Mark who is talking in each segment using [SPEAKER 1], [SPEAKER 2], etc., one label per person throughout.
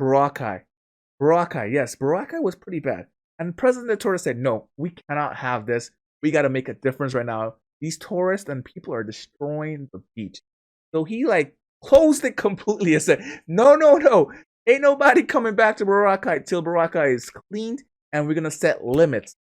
[SPEAKER 1] Boracay. Boracay, yes, Boracay was pretty bad. And President Duterte said, no, we cannot have this. We got to make a difference right now. These tourists and people are destroying the beach. So he like closed it completely and said, no, no, no. Ain't nobody coming back to Boracay till Boracay is cleaned, and we're going to set limits.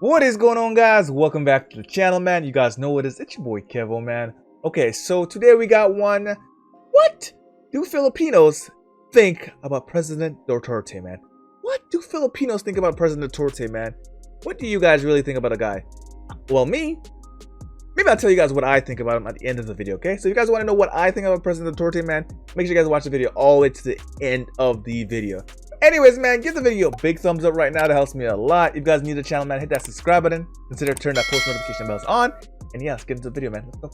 [SPEAKER 1] What is going on, guys? Welcome back to the channel, man. You guys know what it is. It's your boy Kevo, man. Okay, so today we got one. What do Filipinos think about President Duterte, man? What do Filipinos think about President Duterte, man? What do you guys really think about a guy? Well, maybe I'll tell you guys what I think about him at the end of the video, okay? So if you guys want to know what I think about President Duterte, man, make sure you guys watch the video all the way to the end of the video. Anyways, man, give the video a big thumbs up right now. That helps me a lot. If you guys need the channel, man, hit that subscribe button. Consider turning that post notification bells on. And yeah, let's get into the video, man. Let's go.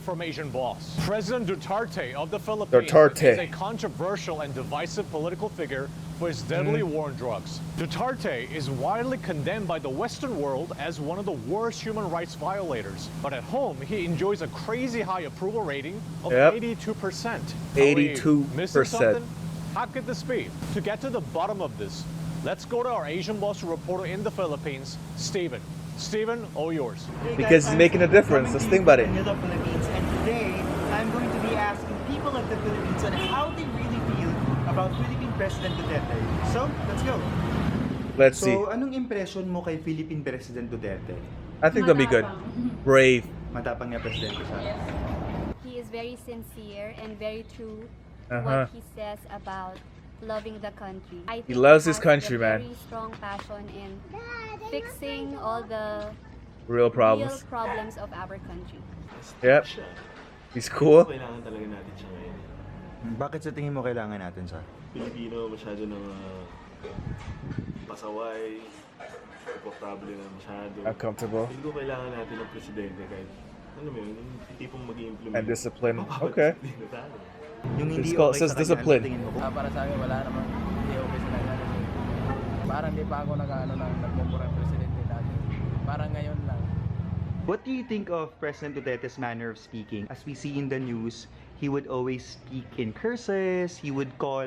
[SPEAKER 2] From Asian boss. President Duterte of the Philippines is a controversial and divisive political figure for his deadly war on drugs. Duterte is widely condemned by the Western world as one of the worst human rights violators. But at home, he enjoys a crazy high approval rating of 82%.
[SPEAKER 1] 82%.
[SPEAKER 2] How could this be? To get to the bottom of this, let's go to our Asian boss reporter in the Philippines, Steven. Steven, all yours.
[SPEAKER 3] Hey guys,
[SPEAKER 1] because he's making a difference. Let's think about it.
[SPEAKER 3] The Philippines, and today I'm going to be asking people of the Philippines on how they really feel about Philippine President Duterte. So, let's go.
[SPEAKER 1] Let's see.
[SPEAKER 3] So, anong impression mo kay Philippine President Duterte?
[SPEAKER 1] I think that'll be good. Brave.
[SPEAKER 3] Matapang niya presidente siya.
[SPEAKER 4] He is very sincere and very true what he says about loving the country.
[SPEAKER 1] He loves his country, man.
[SPEAKER 4] Very strong passion in fixing all the
[SPEAKER 1] real problems
[SPEAKER 4] of our country.
[SPEAKER 1] Yep. He's cool.
[SPEAKER 5] Kailangan talaga natin siya ngayon.
[SPEAKER 3] Bakit sa tingin mo kailangan natin siya?
[SPEAKER 5] Pilipino masyado ng pasaway, komportable na masyado.
[SPEAKER 1] Uncomfortable.
[SPEAKER 5] Hindi ko kailangan natin ng presidente kahit ano mo yun, yung tipong mag-i-implement.
[SPEAKER 1] And discipline. Okay.
[SPEAKER 3] Yung
[SPEAKER 1] It's
[SPEAKER 3] hindi
[SPEAKER 1] called,
[SPEAKER 3] okay
[SPEAKER 1] says
[SPEAKER 3] sa kanya,
[SPEAKER 1] discipline.
[SPEAKER 3] tingin mo?
[SPEAKER 6] Para sa akin, wala naman. Hindi okay sa kanya. Parang di pa ako nagmumura presidente dati. Parang ngayon lang.
[SPEAKER 3] What do you think of President Duterte's manner of speaking? As we see in the news, he would always speak in curses. He would call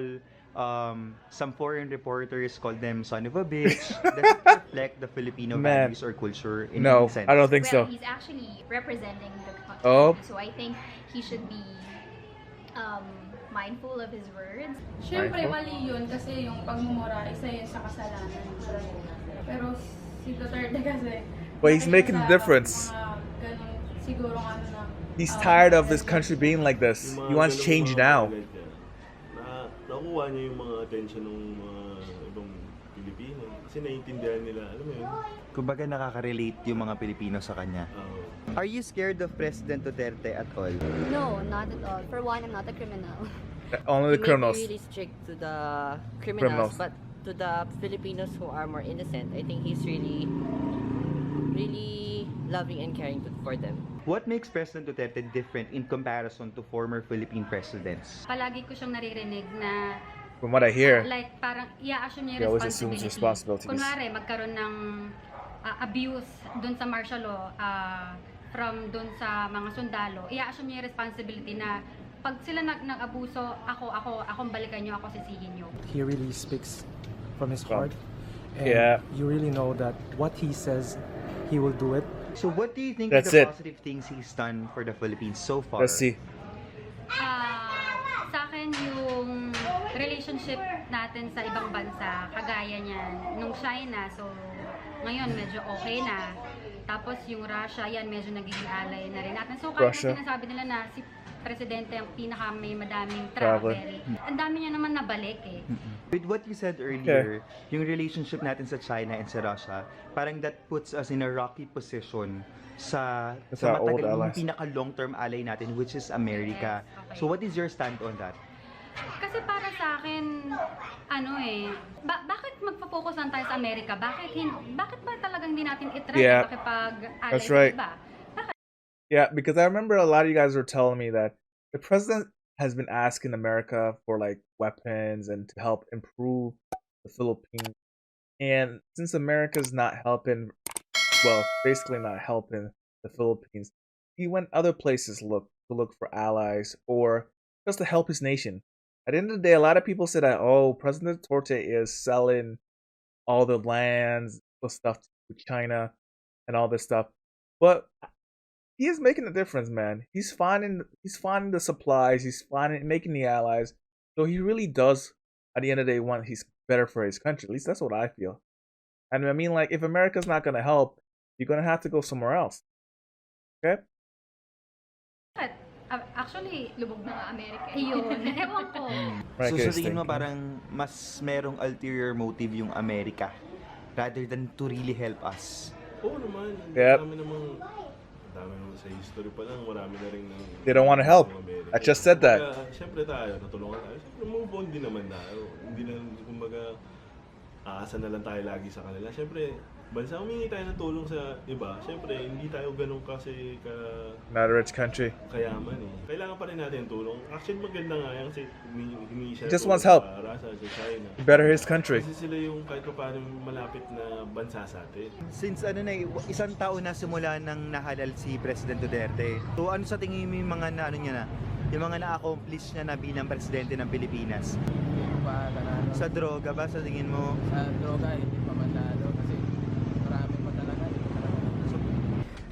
[SPEAKER 3] some foreign reporters, call them son of a bitch. Does it reflect the Filipino values or culture in any sense?
[SPEAKER 1] I don't think so.
[SPEAKER 7] He's actually representing the country.
[SPEAKER 1] Oh.
[SPEAKER 7] So I think he should be mindful of his words.
[SPEAKER 8] Siyempre, mali yun kasi yung pagmumura, isa yun sa kasalanan. Pero si Duterte kasi...
[SPEAKER 1] But he's making a difference.
[SPEAKER 8] Siguro ano na...
[SPEAKER 1] He's tired of this country being like this. He wants change now.
[SPEAKER 5] Nakuha niya yung mga attention ng mga ibang Pilipino. Kasi naiintindihan nila, alam mo yun?
[SPEAKER 3] Kumbaga nakaka-relate yung mga Pilipino sa kanya. Are you scared of President Duterte at all?
[SPEAKER 4] No, not at all. For one, I'm not a criminal.
[SPEAKER 1] Only the criminals.
[SPEAKER 9] He may be really strict to the criminals, but to the Filipinos who are more innocent, I think he's really loving and caring for them.
[SPEAKER 3] What makes President Duterte different in comparison to former Philippine presidents?
[SPEAKER 7] Palagi ko siyang naririnig na
[SPEAKER 1] From what I hear,
[SPEAKER 7] like parang i-assume niya
[SPEAKER 1] he
[SPEAKER 7] yung
[SPEAKER 1] always assumes responsibilities.
[SPEAKER 7] Kunwari, magkaroon ng abuse dun sa martial law from dun sa mga sundalo, i-assume niya yung responsibility na pag sila nag-abuso, akong balikan nyo, ako sisihin nyo.
[SPEAKER 10] He really speaks from his heart. And you really know that what he says, he will do it.
[SPEAKER 3] So what do you think
[SPEAKER 1] That's
[SPEAKER 3] are the
[SPEAKER 1] it.
[SPEAKER 3] positive things he's done for the Philippines so far?
[SPEAKER 1] Let's see.
[SPEAKER 7] Sa akin yung relationship natin sa ibang bansa, kagaya niyan, nung China, so ngayon medyo okay na. Tapos yung Russia, yan medyo nagiging ally na rin natin. So kahit na sinasabi nila na si Presidente ang pinaka may madaming travel, ang dami niya naman nabalik eh.
[SPEAKER 3] With what you said earlier, yung relationship natin sa China and sa Russia, parang that puts us in a rocky position sa matagal yung pinaka long-term ally natin, which is America.
[SPEAKER 7] Yes, okay.
[SPEAKER 3] So what is your stand on that?
[SPEAKER 7] Kasi para sa akin, bakit magpo-focus lang tayo sa Amerika? Bakit ba talagang hindi natin itry makipag-ally sa iba?
[SPEAKER 1] Yeah, because I remember a lot of you guys were telling me that the president has been asking America for like weapons and to help improve the Philippines. And since America's not helping, well, basically not helping the Philippines, he went other places to look for allies or just to help his nation. At the end of the day, a lot of people say that, oh, President Duterte is selling all the lands, the stuff to China and all this stuff. But he is making a difference, man. He's finding the supplies, he's making the allies. So he really does, at the end of the day, want he's better for his country. At least that's what I feel. And I mean, like, if America's not gonna help, you're gonna have to go somewhere else. Okay?
[SPEAKER 7] Actually, lubog na Amerika. Yun. Ewan ko.
[SPEAKER 3] So sa tingin mo parang mas merong ulterior motive yung Amerika rather than to really help us?
[SPEAKER 5] Oo naman.
[SPEAKER 1] Yep.
[SPEAKER 5] Dami naman sa history pa lang, marami na rin ng
[SPEAKER 1] They don't want to help. I just said that.
[SPEAKER 5] Siyempre tayo, natulungan tayo. Siyempre, move on din naman tayo. Hindi na, kumbaga, aasa na lang tayo lagi sa kanila. Siyempre, bansa, humingi tayo ng tulong sa iba. Siyempre, hindi tayo ganun kasi
[SPEAKER 1] not a rich country.
[SPEAKER 5] Kayaman eh. Kailangan pa rin natin tulong. Actually, maganda nga yan kasi humingi siya.
[SPEAKER 1] He just wants help.
[SPEAKER 5] Sa China.
[SPEAKER 1] Better his country.
[SPEAKER 5] Kasi sila yung kahit pa paano malapit na bansa sa atin.
[SPEAKER 3] Since isang taon na simula nang nahalal si President Duterte. So ano sa tingin mo yung mga yung mga na-accomplish niya na bilang presidente ng Pilipinas? Sa droga ba sa tingin mo?
[SPEAKER 6] Sa droga hindi pa matalo kasi marami pa talaga.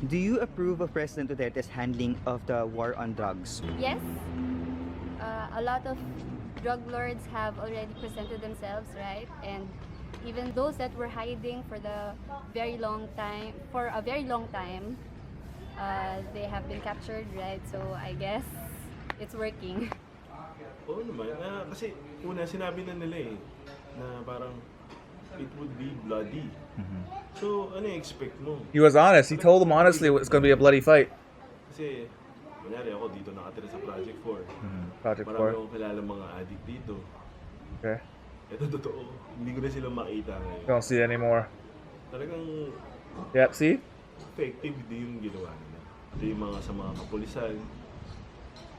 [SPEAKER 3] Do you approve of President Duterte's handling of the war on drugs?
[SPEAKER 4] Yes, a lot of drug lords have already presented themselves, right? And even those that were hiding for a very long time, they have been captured, right? So I guess it's working.
[SPEAKER 5] Oo naman. Kasi una sinabi na nila na parang it would be bloody. So ano expect mo?
[SPEAKER 1] He was honest. He told them honestly it's going to be a bloody fight.
[SPEAKER 5] Kasi kunyari ako dito nakatira sa Project 4.
[SPEAKER 1] Project 4.
[SPEAKER 5] Marami akong kilala mga addict dito.
[SPEAKER 1] Okay.
[SPEAKER 5] Ito totoo. Hindi ko na sila makita ngayon.
[SPEAKER 1] Don't see it anymore.
[SPEAKER 5] Talagang
[SPEAKER 1] Yep, see?
[SPEAKER 5] effective din yung ginawa nila. Ito yung mga sa mga kapulisan.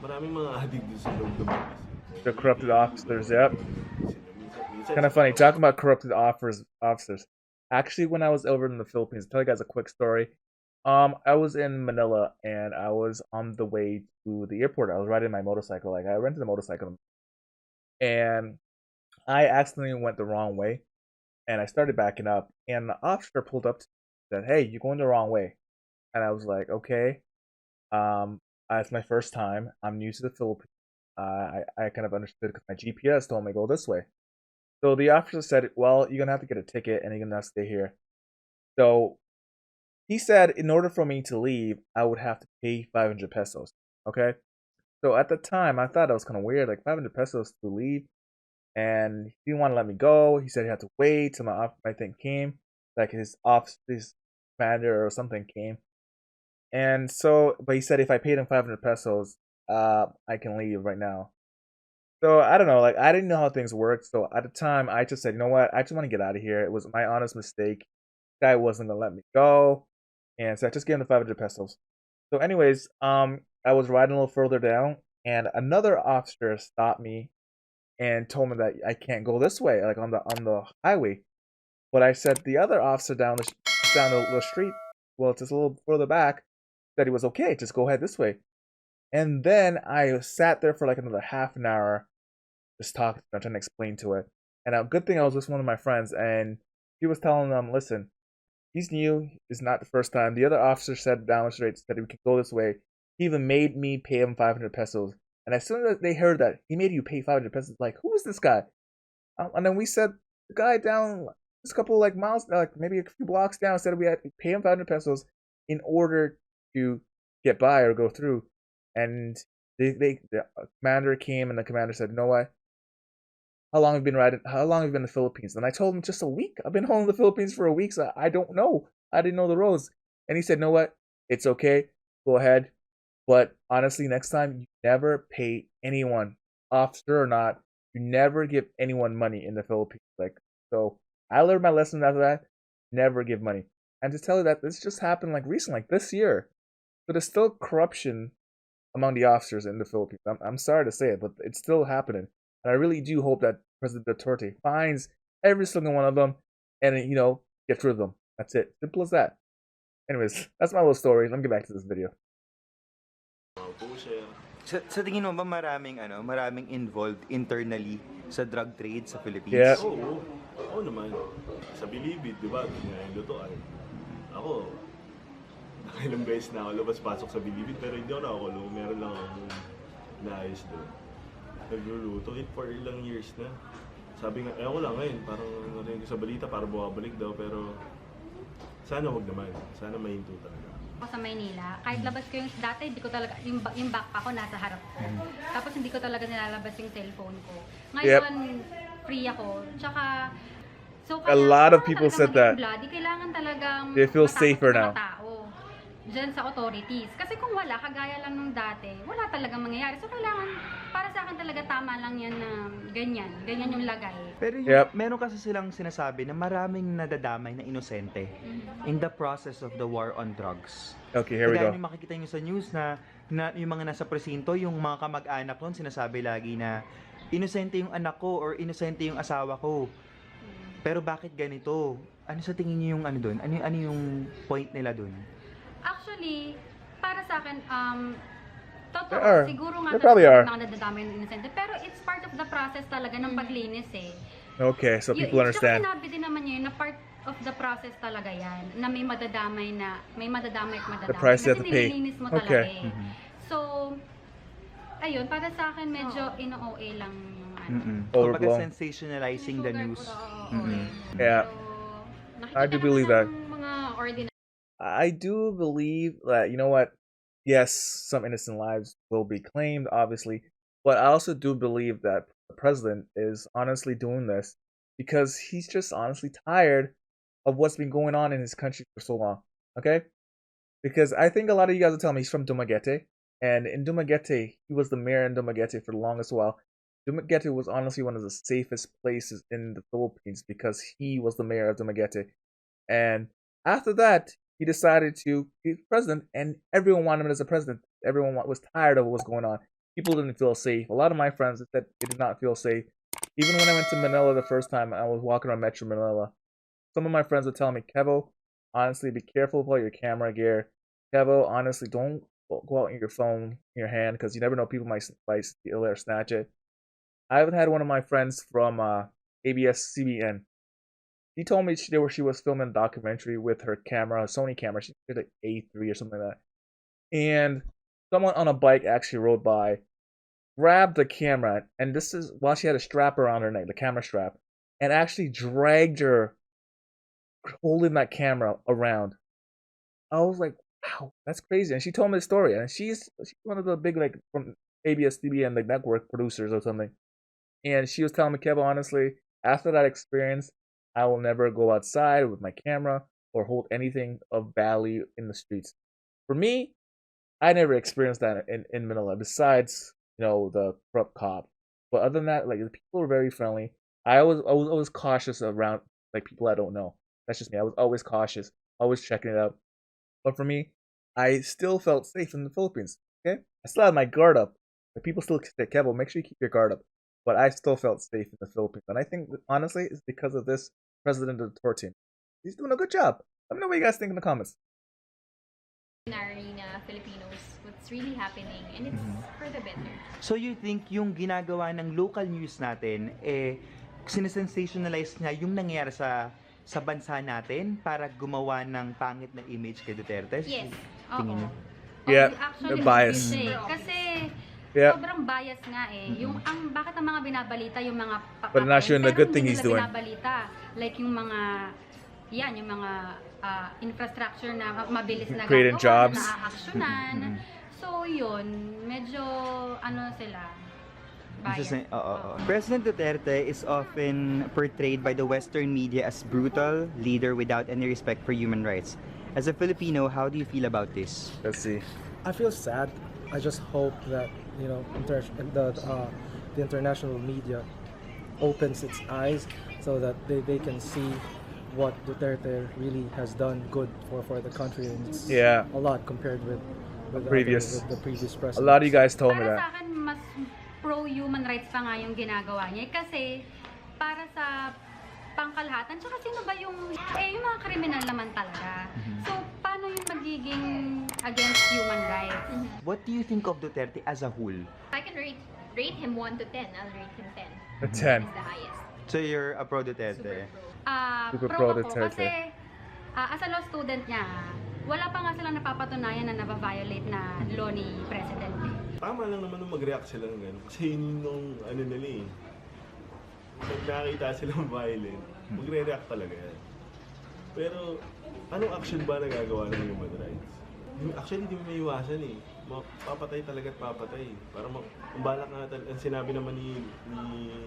[SPEAKER 5] Maraming mga addict dito sa loob ng police.
[SPEAKER 1] The corrupted officers, yep. Kind of funny. Talking about corrupted officers. Actually, when I was over in the Philippines, I'll tell you guys a quick story. I was in Manila and I was on the way to the airport. I was riding my motorcycle. Like I rented a motorcycle, and I accidentally went the wrong way, and I started backing up. And the officer pulled up to me and said, "Hey, you're going the wrong way." And I was like, "Okay." It's my first time. I'm new to the Philippines. I kind of understood because my GPS told me go this way. So the officer said, "Well, you're gonna have to get a ticket and you're gonna have to stay here." So he said, in order for me to leave, I would have to pay 500 pesos. Okay. So at the time, I thought that was kind of weird, like 500 pesos to leave. And he didn't want to let me go. He said he had to wait till my thing came, like his commander or something came. And so, but he said if I paid him 500 pesos, I can leave right now. So I don't know, like I didn't know how things worked. So at the time, I just said, you know what, I just want to get out of here. It was my honest mistake. Guy wasn't gonna let me go, and so I just gave him the 500 pesos. So, anyways, I was riding a little further down, and another officer stopped me and told me that I can't go this way, like on the highway. But I said the other officer down the street, well, just a little further back, said he was okay, just go ahead this way. And then I sat there for like another half an hour, just talking, trying to explain to it. And a good thing I was with one of my friends, and he was telling them, listen, he's new, it's not the first time. The other officer said down the street, said we can go this way. He even made me pay him 500 pesos. And as soon as they heard that he made you pay 500 pesos, like, who is this guy? And then we said, the guy down just a couple like miles, like maybe a few blocks down, said we had to pay him 500 pesos in order to get by or go through. And the commander came, and the commander said, you know what? How long have you been riding? How long have you been in the Philippines? And I told him just a week. I've been home in the Philippines for a week, so I don't know. I didn't know the roads. And he said, you know what? It's okay. Go ahead. But honestly, next time, you never pay anyone, officer or not, you never give anyone money in the Philippines. Like, so I learned my lesson after that. Never give money. And to tell you that this just happened like recently, like this year. So there's still corruption among the officers in the Philippines. I'm sorry to say it, but it's still happening. And I really do hope that President Duterte finds every single one of them and, gets rid of them. That's it. Simple as that. Anyways, that's my little story. Let me get back to this video.
[SPEAKER 3] Sa tingin mo ba maraming involved internally sa drug trade sa Philippines?
[SPEAKER 1] Yeah.
[SPEAKER 5] Oo naman. Sa Bilibid, di ba? Doon nga yung lutoan. Ako, nakailang beses na ako labas-pasok sa Bilibid, pero hindi ako nakakulong. Meron lang akong naayos doon. Nagluluto. For ilang years na. Sabi nga, ko lang ngayon, parang narinig ko sa balita, para bumabalik daw, pero sana wag naman. Sana mahinto talaga.
[SPEAKER 7] Ako sa Maynila, kahit labas ko yung dati, hindi ko talaga, yung backpack ko nasa harap ko. Tapos hindi ko talaga nilalabas yung cellphone ko. Ngayon, free ako. Tsaka, so kaya,
[SPEAKER 1] a lot of people said that.
[SPEAKER 7] Bloody, kailangan talagang
[SPEAKER 1] they feel safer now.
[SPEAKER 7] Tao dyan sa authorities. Kasi kung wala, kagaya lang nung dati, wala talagang mangyayari. So kailangan, para sa akin talaga tama lang yan na ganyan yung lagay.
[SPEAKER 3] Pero meron kasi silang sinasabi na maraming nadadamay na inosente in the process of the war on drugs.
[SPEAKER 1] Okay, here we go.
[SPEAKER 3] Kaya yung makikita nyo sa news na yung mga nasa presinto, yung mga kamag-anak nun, sinasabi lagi na inosente yung anak ko or inosente yung asawa ko. Pero bakit ganito? Ano sa tingin niyo yung ano doon? Ano yung point nila doon?
[SPEAKER 7] Actually, para sa akin,
[SPEAKER 1] There
[SPEAKER 7] siguro nga
[SPEAKER 1] probably are.
[SPEAKER 7] mga nadadamay ng inosente. Pero it's part of the process talaga ng paglinis eh.
[SPEAKER 1] Okay, so people understand.
[SPEAKER 7] Sinabi din naman yun na part of the process talaga yan. Na may madadamay at madadamay.
[SPEAKER 1] The price you have to pay.
[SPEAKER 7] Nililinis mo talaga eh. So, ayun, para sa akin medyo ino-OA lang yung
[SPEAKER 1] Overblown.
[SPEAKER 3] Sensationalizing the news.
[SPEAKER 1] Yeah.
[SPEAKER 7] So,
[SPEAKER 1] I do believe that.
[SPEAKER 7] Mga ordinary.
[SPEAKER 1] I do believe that, you know what? Yes, some innocent lives will be claimed, obviously. But I also do believe that the president is honestly doing this because he's just honestly tired of what's been going on in his country for so long. Okay? Because I think a lot of you guys will tell me he's from Dumaguete. And in Dumaguete, he was the mayor in Dumaguete for the longest while. Dumaguete was honestly one of the safest places in the Philippines because he was the mayor of Dumaguete. And after that, he decided to be president, and everyone wanted him as a president. Everyone was tired of what was going on. People didn't feel safe. A lot of my friends said they did not feel safe. Even when I went to Manila the first time, I was walking around Metro Manila. Some of my friends would tell me, Kevo, honestly, be careful about your camera gear. Kevo, honestly, don't go out in your phone in your hand because you never know, people might steal it or snatch it. I even had one of my friends from ABS-CBN. She told me she was filming a documentary with her camera, a Sony camera. She did like A3 or something like that. And someone on a bike actually rode by, grabbed the camera, and this is while she had a strap around her neck, the camera strap, and actually dragged her holding that camera around. I was like, wow, that's crazy. And she told me the story. And she's one of the big, like, from ABS-CBN, like, network producers or something. And she was telling me, Kevin, honestly, after that experience, I will never go outside with my camera or hold anything of value in the streets. For me, I never experienced that in Manila, besides, the corrupt cop. But other than that, like, the people were very friendly. I was always cautious around, like, people I don't know. That's just me. I was always cautious, always checking it out. But for me, I still felt safe in the Philippines. Okay, I still had my guard up. But people still say, Kevin, make sure you keep your guard up. But I still felt safe in the Philippines. And I think, honestly, it's because of this President Duterte. He's doing a good job. Let me know what you guys think in the comments.
[SPEAKER 8] Filipinos, what's really happening, and it's for the better.
[SPEAKER 3] So you think yung ginagawa ng local news natin, sinesensationalize niya yung nangyayari sa bansa natin para gumawa ng pangit na image kay Duterte?
[SPEAKER 7] Yes.
[SPEAKER 3] Tingin niyo?
[SPEAKER 1] Yeah,
[SPEAKER 7] Actually,
[SPEAKER 1] they're biased.
[SPEAKER 7] Kasi sobrang bias nga eh. Yung bakit ang mga binabalita yung mga
[SPEAKER 1] But not sure the good thing he's doing.
[SPEAKER 7] Binabalita, like yung mga infrastructure na mabilis na
[SPEAKER 1] creating jobs,
[SPEAKER 7] na aaksyonan. So yun, medyo sila.
[SPEAKER 3] President Duterte is often portrayed by the Western media as brutal leader without any respect for human rights. As a Filipino, how do you feel about this?
[SPEAKER 1] Let's see.
[SPEAKER 10] I feel sad. I just hope that the international media opens its eyes so that they can see what Duterte really has done good for the country, and it's a lot compared with with
[SPEAKER 1] previous.
[SPEAKER 10] the previous
[SPEAKER 1] A
[SPEAKER 10] president.
[SPEAKER 1] lot of you guys told me
[SPEAKER 7] Para
[SPEAKER 1] that.
[SPEAKER 7] sa akin, mas pro-human rights pa nga yung ginagawa niya. Kasi, para sa pangkalahatan, tsaka sino ba yung mga kriminal naman talaga. So, paano yung magiging against human rights?
[SPEAKER 3] What do you think of Duterte as a whole?
[SPEAKER 11] I can rate him 1 to 10. I'll rate him 10.
[SPEAKER 1] A 10.
[SPEAKER 11] He's the highest.
[SPEAKER 3] So you're a pro Duterte?
[SPEAKER 1] Super
[SPEAKER 7] Pro
[SPEAKER 1] pro
[SPEAKER 7] ako
[SPEAKER 1] Duterte.
[SPEAKER 7] kasi as a law student niya, wala pa nga silang napapatunayan na nababiolate na law ni President.
[SPEAKER 5] Tama lang naman nung mag-react sila ng gano'n. Kasi yun nung ano nila eh. Pag nakakita silang violent, magre-react talaga yan. Pero, anong action ba nagagawa ng human rights? Actually, hindi mo may iwasan eh. Papatay talaga at papatay. Para ang balak nga talaga, ang sinabi naman ni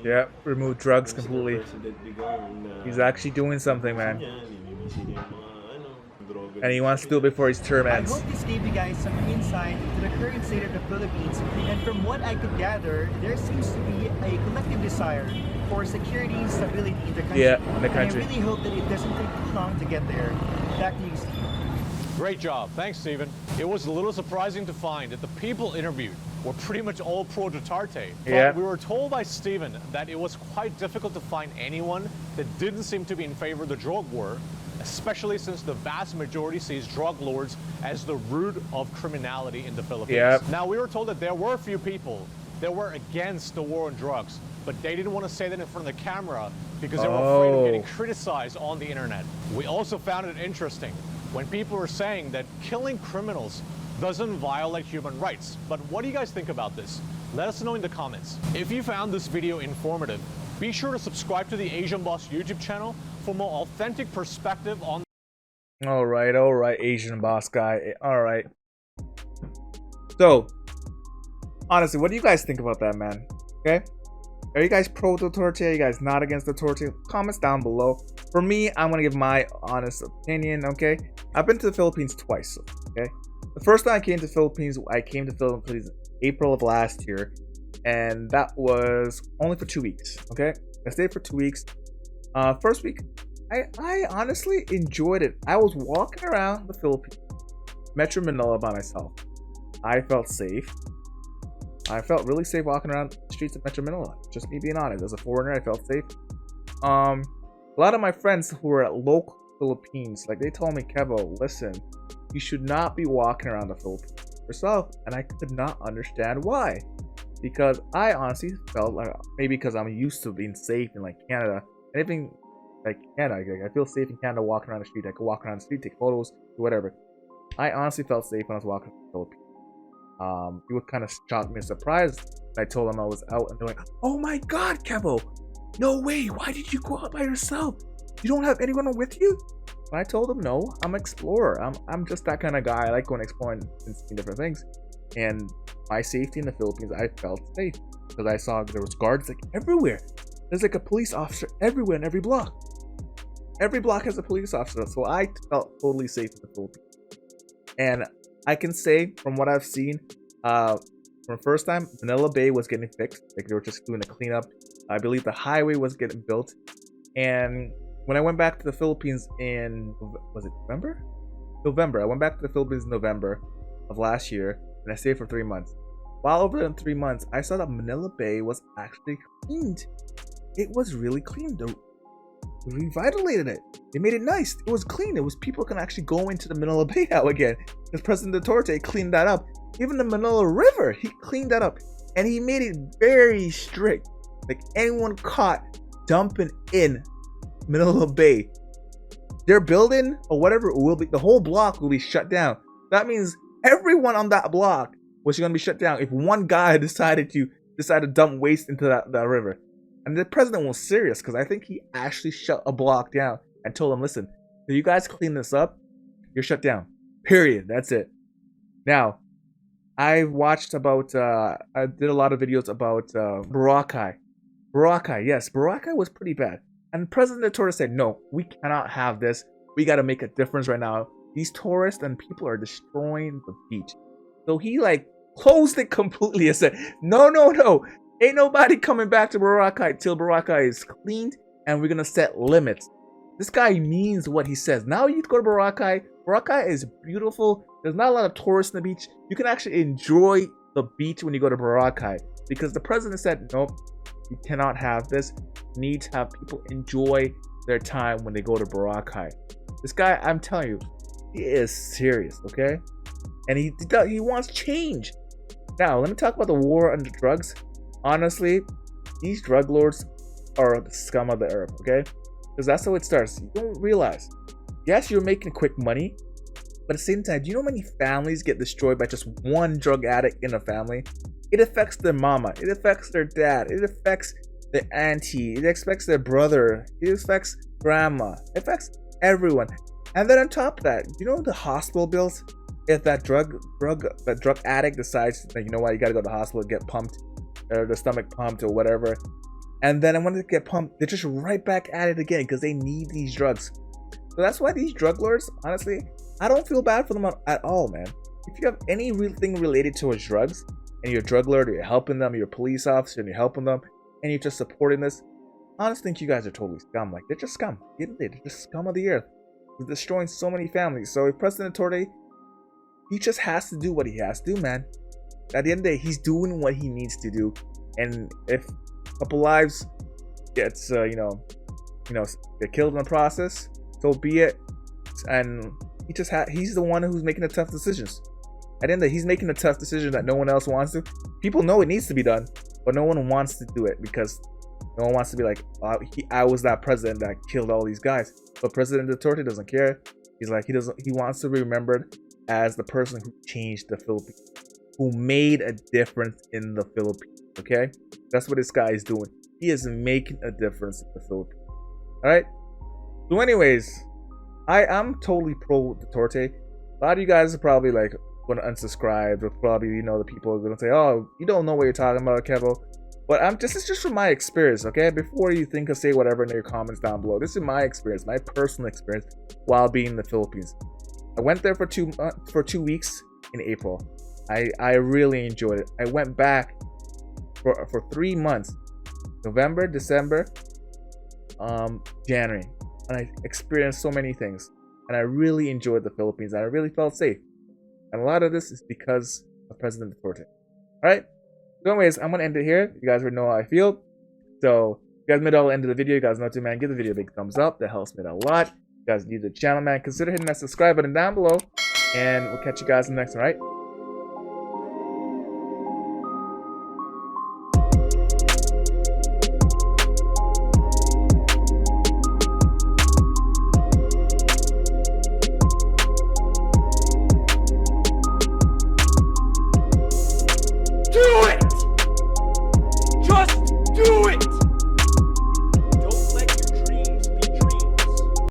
[SPEAKER 1] Yeah, remove drugs completely.
[SPEAKER 5] President Digong na
[SPEAKER 1] He's actually doing something, man.
[SPEAKER 5] Imimisin niya yung mga droga.
[SPEAKER 1] And he wants to do it before his term
[SPEAKER 12] I
[SPEAKER 1] ends.
[SPEAKER 12] hope this gave you guys some insight into the current state of the Philippines, and from what I could gather, there seems to be a collective desire for security and stability in the country.
[SPEAKER 1] Yeah, in the country.
[SPEAKER 12] And I really hope that it doesn't take too long to get there. Back to you, Steve.
[SPEAKER 2] Great job. Thanks, Stephen. It was a little surprising to find that the people interviewed were pretty much all pro-Duterte.
[SPEAKER 1] Yeah.
[SPEAKER 2] But we were told by Stephen that it was quite difficult to find anyone that didn't seem to be in favor of the drug war, especially since the vast majority sees drug lords as the root of criminality in the Philippines.
[SPEAKER 1] Yep.
[SPEAKER 2] Now, we were told that there were a few people that were against the war on drugs, but they didn't want to say that in front of the camera because they were afraid of getting criticized on the internet. We also found it interesting when people were saying that killing criminals doesn't violate human rights. But what do you guys think about this? Let us know in the comments. If you found this video informative, be sure to subscribe to the Asian Boss YouTube channel for more authentic perspective on.
[SPEAKER 1] All right, Asian boss guy. All right. So, honestly, what do you guys think about that, man? Okay? Are you guys pro Duterte? Are you guys not against Duterte? Comments down below. For me, I'm gonna give my honest opinion, okay? I've been to the Philippines twice, okay? The first time I came to the Philippines April of last year, and that was only for 2 weeks, okay? I stayed for 2 weeks. First week, I honestly enjoyed it. I was walking around the Philippines, Metro Manila by myself. I felt safe. I felt really safe walking around the streets of Metro Manila. Just me being honest. As a foreigner, I felt safe. A lot of my friends who were at local Philippines, like they told me, Kevo, listen, you should not be walking around the Philippines yourself. And I could not understand why. Because I honestly felt like, maybe because I'm used to being safe in like Canada. Anything like Canada, like, I feel safe in Canada walking around the street. I could walk around the street, take photos, do whatever. I honestly felt safe when I was walking around the Philippines. It would kind of shock me and surprise. I told them I was out, and they're like, "Oh my God, Kevo, no way! Why did you go out by yourself? You don't have anyone with you?" And I told them, "No, I'm an explorer. I'm just that kind of guy. I like going exploring and seeing different things." And my safety in the Philippines, I felt safe because I saw there was guards like everywhere. There's like a police officer everywhere in every block. Every block has a police officer, so I felt totally safe in the Philippines. And I can say from what I've seen, from the first time, Manila Bay was getting fixed. Like they were just doing a cleanup. I believe the highway was getting built. And when I went back to the Philippines in, was it November? November. I went back to the Philippines in November of last year, and I stayed for 3 months. While over in 3 months, I saw that Manila Bay was actually cleaned. It was really clean. They revitalized it. They made it nice. It was clean. It was people can actually go into the Manila Bay now again. Because President Duterte cleaned that up. Even the Manila River, he cleaned that up. And he made it very strict. Like anyone caught dumping in Manila Bay, their building or whatever will be, the whole block will be shut down. That means everyone on that block was going to be shut down if one guy decided to dump waste into that river. And the president was serious because I think he actually shut a block down and told them, listen, if you guys clean this up, you're shut down. Period. That's it. Now, I watched about, I did a lot of videos about Boracay. Boracay, yes, Boracay was pretty bad. And President Duterte said, no, we cannot have this. We got to make a difference right now. These tourists and people are destroying the beach. So he like closed it completely and said, no. Ain't nobody coming back to Boracay till Boracay is cleaned, and we're gonna set limits. This guy means what he says. Now you go to Boracay. Boracay is beautiful. There's not a lot of tourists on the beach. You can actually enjoy the beach when you go to Boracay, because the president said, nope, you cannot have this. You need to have people enjoy their time when they go to Boracay. This guy, I'm telling you, he is serious, okay? And he wants change. Now, let me talk about the war on the drugs. Honestly, these drug lords are the scum of the earth, okay? Because that's how it starts. You don't realize. Yes, you're making quick money, but at the same time, do you know how many families get destroyed by just one drug addict in a family? It affects their mama. It affects their dad. It affects their auntie. It affects their brother. It affects grandma. It affects everyone. And then on top of that, you know the hospital bills? If that drug addict decides that, you know what, you gotta go to the hospital, get pumped, or the stomach pumped or whatever, and then when they get pumped, they're just right back at it again because they need these drugs. So that's why these drug lords, honestly, I don't feel bad for them at all, man. If you have any real thing related towards drugs, and you're a drug lord, or you're helping them, you're a police officer, and you're helping them, and you're just supporting this, I honestly think you guys are totally scum. Like, they're just scum. They're just scum of the earth. They're destroying so many families. So if President Duterte, he just has to do what he has to do, man. At the end of the day, he's doing what he needs to do. And if a couple lives gets, get killed in the process, so be it. And he's the one who's making the tough decisions. At the end of the day, he's making the tough decision that no one else wants to. People know it needs to be done, but no one wants to do it because no one wants to be like, I was that president that killed all these guys. But President Duterte doesn't care. He's like, he wants to be remembered as the person who changed the Philippines, who made a difference in the Philippines. Okay, that's what this guy is doing. He is making a difference in the Philippines. All right. So, anyways, I'm totally pro Duterte. A lot of you guys are probably like going to unsubscribe, or probably the people are going to say, "Oh, you don't know what you're talking about, Kevo." But this is just from my experience, okay? Before you think of say whatever in your comments down below, this is my experience, my personal experience while being in the Philippines. I went there for 2 weeks in April. I really enjoyed it. I went back for 3 months, November, December, January, and I experienced so many things. And I really enjoyed the Philippines. And I really felt safe. And a lot of this is because of President Duterte. All right. So anyways, I'm gonna end it here. You guys already know how I feel. So you guys made it all end of the video. You guys know to, man, give the video a big thumbs up. That helps me out a lot. You guys need the channel, man. Consider hitting that subscribe button down below. And we'll catch you guys in the next one, all right?